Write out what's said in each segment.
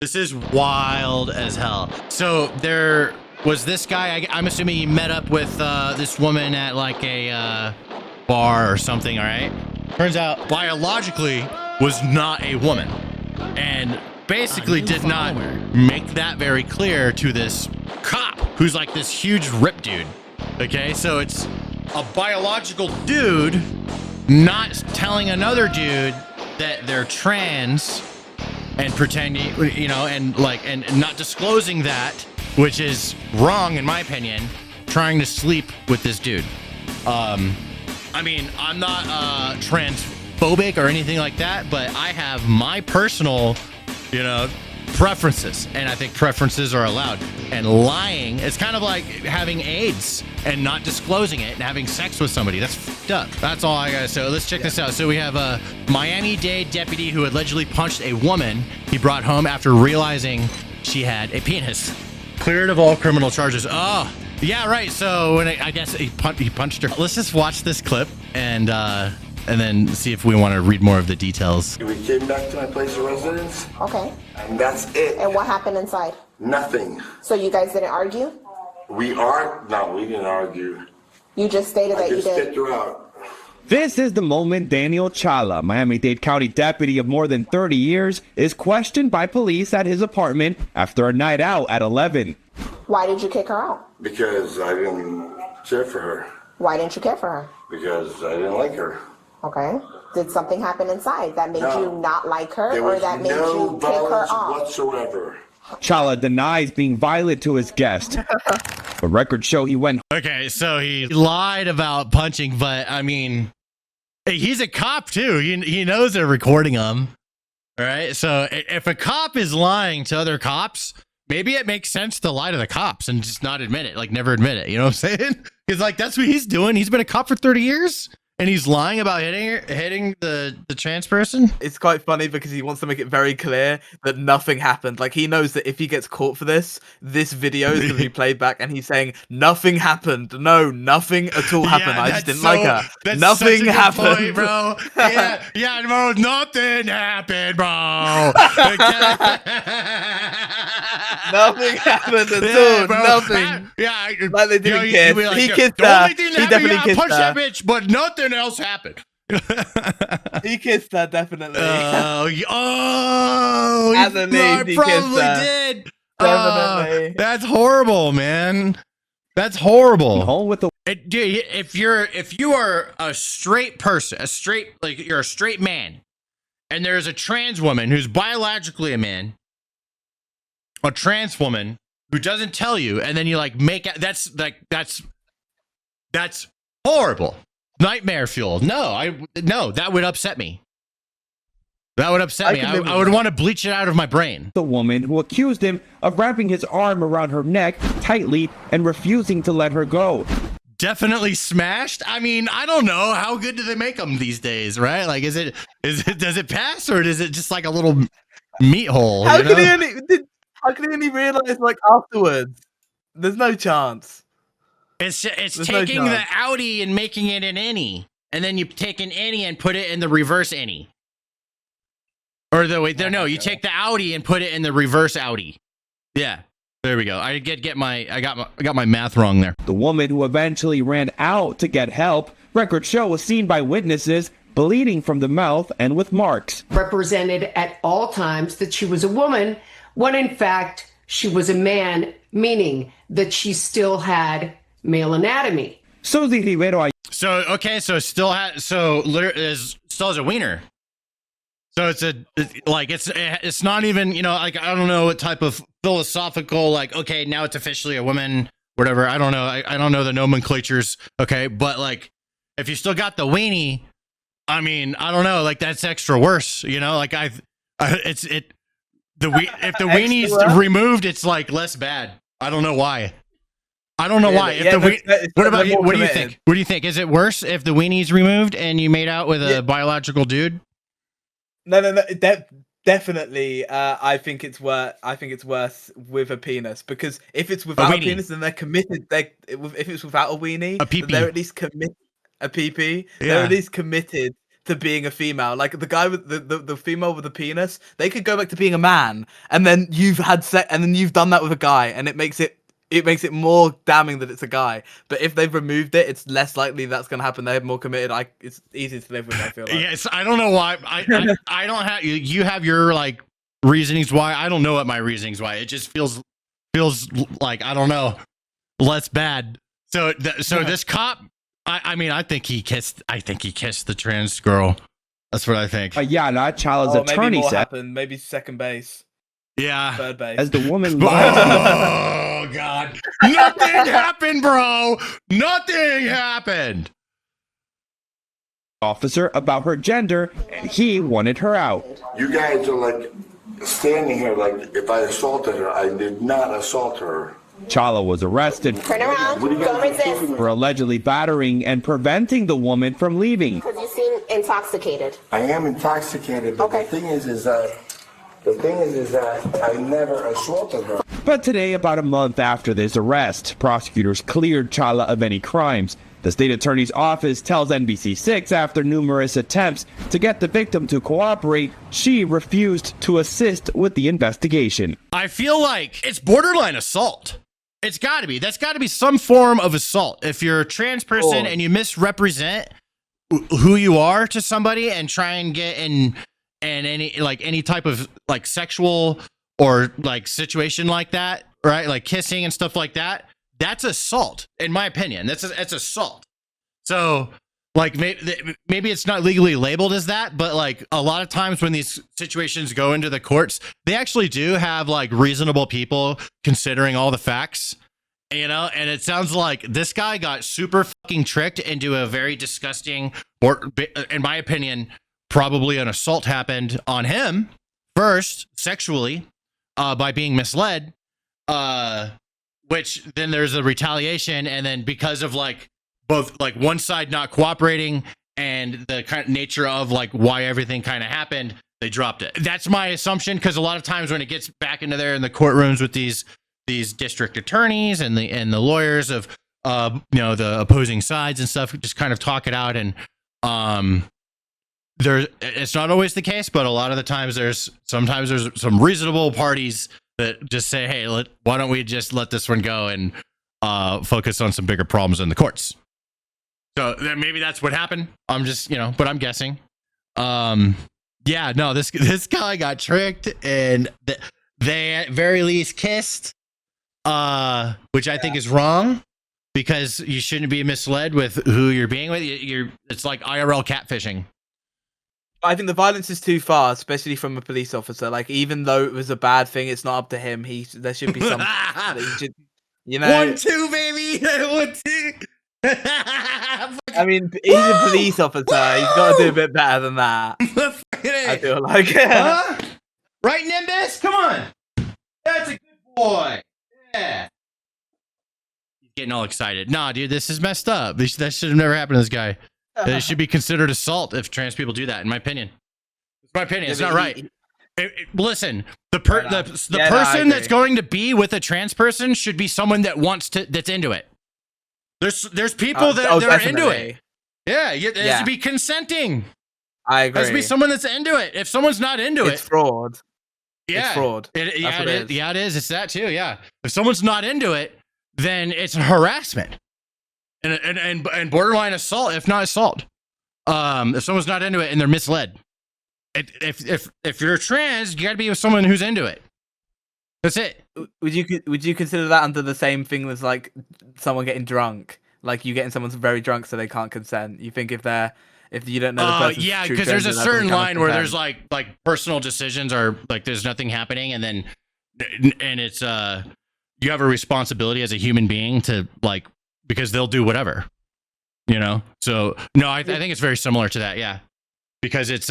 This is wild as hell. So there was this guy, I'm assuming he met up with this woman at like a bar or something, all right? Turns out biologically was not a woman. And basically did not make that very clear to this cop who's like this huge rip dude. Okay, so it's a biological dude not telling another dude that they're trans and pretending, you know, and not disclosing that, which is wrong in my opinion, trying to sleep with this dude. I mean, I'm not transphobic or anything like that, but I have my personal, you know, preferences, and I think preferences are allowed. And lying, it's kind of like having AIDS and not disclosing it and having sex with somebody. That's fucked up. That's all I gotta say. Let's check this out. So we have a Miami-Dade deputy who allegedly punched a woman he brought home after realizing she had a penis. Cleared of all criminal charges. Oh, yeah, right. So when I guess he punched her. Let's just watch this clip and then see if we want to read more of the details. We came back to my place of residence. Okay. And that's it. And what happened inside? Nothing. So you guys didn't argue? No, we didn't argue. You just stated that you I just did. kicked her out. This is the moment Daniel Chala, Miami-Dade County deputy of more than 30 years, is questioned by police at his apartment after a night out at 11. Why did you kick her out? Because I didn't care for her. Why didn't you care for her? Because I didn't like her. Okay. Did something happen inside that made No. you not like her, There or was that made no you kick her violence off? whatsoever. Chala denies being violent to his guest. The records show he went Okay, so he lied about punching, but I mean, he's a cop too. He knows they're recording him. All right. So if a cop is lying to other cops, maybe it makes sense to lie to the cops and just not admit it, like never admit it. You know what I'm saying? Because like that's what he's doing. He's been a cop for 30 years. And he's lying about hitting the trans person? It's quite funny because he wants to make it very clear that nothing happened. Like, he knows that if he gets caught for this video is going to be played back, and he's saying, nothing happened. No, nothing at all happened. Yeah, I just didn't so, like her. That's Nothing such a good happened. point, bro. Yeah, bro, nothing happened, bro. Nothing happened at all. Bro. Nothing. Yeah, Like they didn't you kiss. be like, He "Yeah, kissed the her. only thing that He happened, definitely yeah, I kissed punched her. that bitch, but nothing else happened." He kissed her, definitely. Oh, At the least, he probably kissed her. did. Definitely. That's horrible, man. That's horrible. home with the Dude, if you are a straight person, you're a straight man, and there's a trans woman who's biologically a man, a trans woman who doesn't tell you, and then you like that's horrible. Nightmare fuel. No, that would upset me. That would upset me. I would want to bleach it out of my brain. the woman who accused him of wrapping his arm around her neck tightly and refusing to let her go. Definitely smashed. I mean, I don't know. How good do they make them these days, right? Like, does it pass, or is it just like a little meat hole? How you could know? how could he only realize, like, afterwards? There's no chance. It's There's taking no the chance. outie and making it an innie, and then you take an innie and put it in the reverse innie. Or you take the outie and put it in the reverse outie. Yeah, there we go. I got my math wrong there. The woman who eventually ran out to get help, records show, was seen by witnesses bleeding from the mouth and with marks. Represented at all times that she was a woman, when in fact she was a man, meaning that she still had male anatomy. Susie Rivero So still has a wiener. So it's not even, you know, like, I don't know what type of philosophical, like, okay, now it's officially a woman, whatever. I don't know. I don't know the nomenclatures. Okay. But like, if you still got the weenie, I mean, I don't know, like, that's extra worse, you know, like if the weenie's removed, it's like less bad. I don't know why. What about you? What do you think? What do you think? Is it worse if the weenie's removed and you made out with a biological dude? No. Definitely. I think it's worse with a penis, because if it's without a penis, then they're committed. If it's without a weenie, A pee-pee. they're at least committed. A pee-pee. Yeah. They're at least committed to being a female. Like the guy with the female with the penis, they could go back to being a man, and then you've had sex, and then you've done that with a guy, and it makes it more damning that it's a guy. But if they've removed it, it's less likely that's gonna happen. They're more committed. It's easy to live with, I feel like. Yes, I don't know why. I don't have you have your like reasonings why. I don't know what my reasonings why. It just feels like, I don't know, less bad. So this cop, I think he kissed the trans girl. That's what I think. Yeah, not Chala's attorney maybe more said. happened. Maybe second base, Yeah. third base. As the woman lied to Oh God! Nothing happened, bro. Nothing happened. the officer about her gender, and he wanted her out. You guys are like standing here like if I assaulted her. I did not assault her. Chala was arrested Turn around. What do you Don't guys resist. for allegedly battering and preventing the woman from leaving. Because you seem intoxicated. I am intoxicated, but Okay. the thing is that I never assaulted her. But today, about a month after this arrest, prosecutors cleared Chala of any crimes. The state attorney's office tells NBC6 after numerous attempts to get the victim to cooperate, she refused to assist with the investigation. I feel like it's borderline assault. It's got to be. That's got to be some form of assault. If you're a trans person and you misrepresent who you are to somebody and try and get in and any type of like sexual or like situation like that, right? Like kissing and stuff like that. That's assault, in my opinion. That's assault. So, like, maybe it's not legally labeled as that, but like a lot of times when these situations go into the courts, they actually do have like reasonable people considering all the facts, you know. And it sounds like this guy got super fucking tricked into a very disgusting, or in my opinion, probably an assault happened on him first, sexually, by being misled. Which then there's a retaliation, and then because of like both like one side not cooperating and the kind of nature of like why everything kind of happened, they dropped it. That's my assumption, because a lot of times when it gets back into there in the courtrooms with these district attorneys and the lawyers of the opposing sides and stuff, just kind of talk it out, and it's not always the case, but a lot of the times there's some reasonable parties that just say, hey, why don't we just let this one go and focus on some bigger problems in the courts. So then maybe that's what happened. I'm just, but I'm guessing. This guy got tricked, and they at very least kissed, which I think is wrong, because you shouldn't be misled with who you're being with. It's like IRL catfishing. I think the violence is too far, especially from a police officer. Like, even though it was a bad thing, it's not up to him. There should be some, that he should, 1-2, baby. 1-2. I mean, he's a police officer. He's got to do a bit better than that. I feel like. Huh? Right, Nimbus? Come on. That's a good boy. Yeah. He's getting all excited. Nah, dude, this is messed up. That should have never happened to this guy. It should be considered assault if trans people do that, in my opinion. It's my opinion. It's not right. Listen, the person that's going to be with a trans person should be someone that that's into it. There's people that are into it. Yeah, it should be consenting. I agree. It has to be someone that's into it. If someone's not into it, it's fraud. Yeah, it's fraud. It is. It's that too. Yeah. If someone's not into it, then it's harassment. And borderline assault, if not assault. If someone's not into it and they're misled, if you're trans, you got to be with someone who's into it. That's it. Would you consider that under the same thing as like someone getting drunk, like you getting someone very drunk so they can't consent? You think if you don't know the person's yeah, true because there's a gender, certain that line where there's like personal decisions are like there's nothing happening, and then it's you have a responsibility as a human being to like. Because they'll do whatever, So no, I think it's very similar to that. Yeah, because it's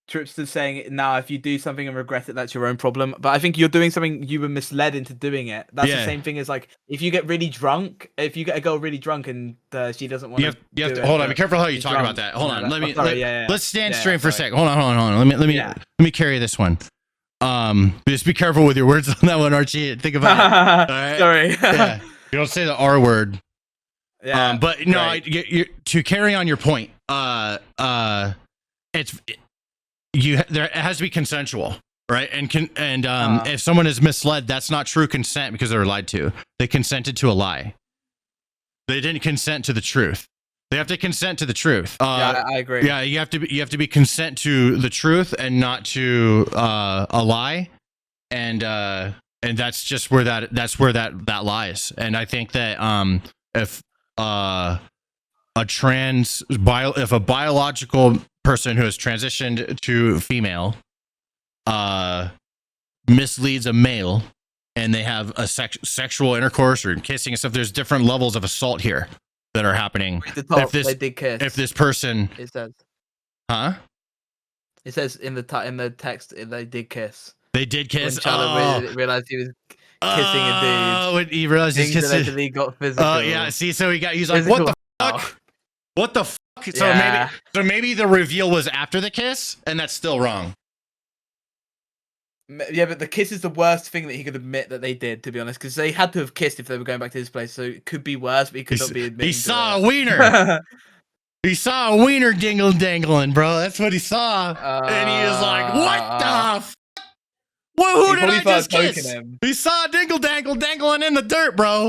Trips to saying now if you do something and regret it, that's your own problem. But I think you're doing something you were misled into doing it. That's the same thing as like if you get really drunk, if you get a girl really drunk and she doesn't want to. You have to hold on. Be careful how you talk about that. Hold on. Let's stand straight for a second. Hold on. Let me carry this one. Just be careful with your words on that one, Archie. Think about it. All right? Sorry. Yeah. You don't say the R word. Yeah, but no, great. to carry on your point, it has to be consensual, right? And if someone is misled, that's not true consent because they were lied to. They consented to a lie. They didn't consent to the truth. They have to consent to the truth. Yeah, I agree. Yeah, you have to be consent to the truth and not to a lie, and that's just where that lies. And I think that if a biological person who has transitioned to female misleads a male and they have a sexual intercourse or kissing and stuff, there's different levels of assault here that are happening. They did kiss. If this person, it says, it says in the text they did kiss. They did kiss. When Chala realized he was kissing a dude. When he realized he's kissing, he got physical. Oh yeah. See, so he's like, what the fuck? What the fuck? So maybe the reveal was after the kiss, and that's still wrong. Yeah, but the kiss is the worst thing that he could admit that they did, to be honest, because they had to have kissed if they were going back to his place, so it could be worse, but he could not be admitting. He saw a wiener. He saw a wiener dangling, bro. That's what he saw. And he was like, what the fuck? Well, who did I just kiss? He saw a dangling in the dirt, bro.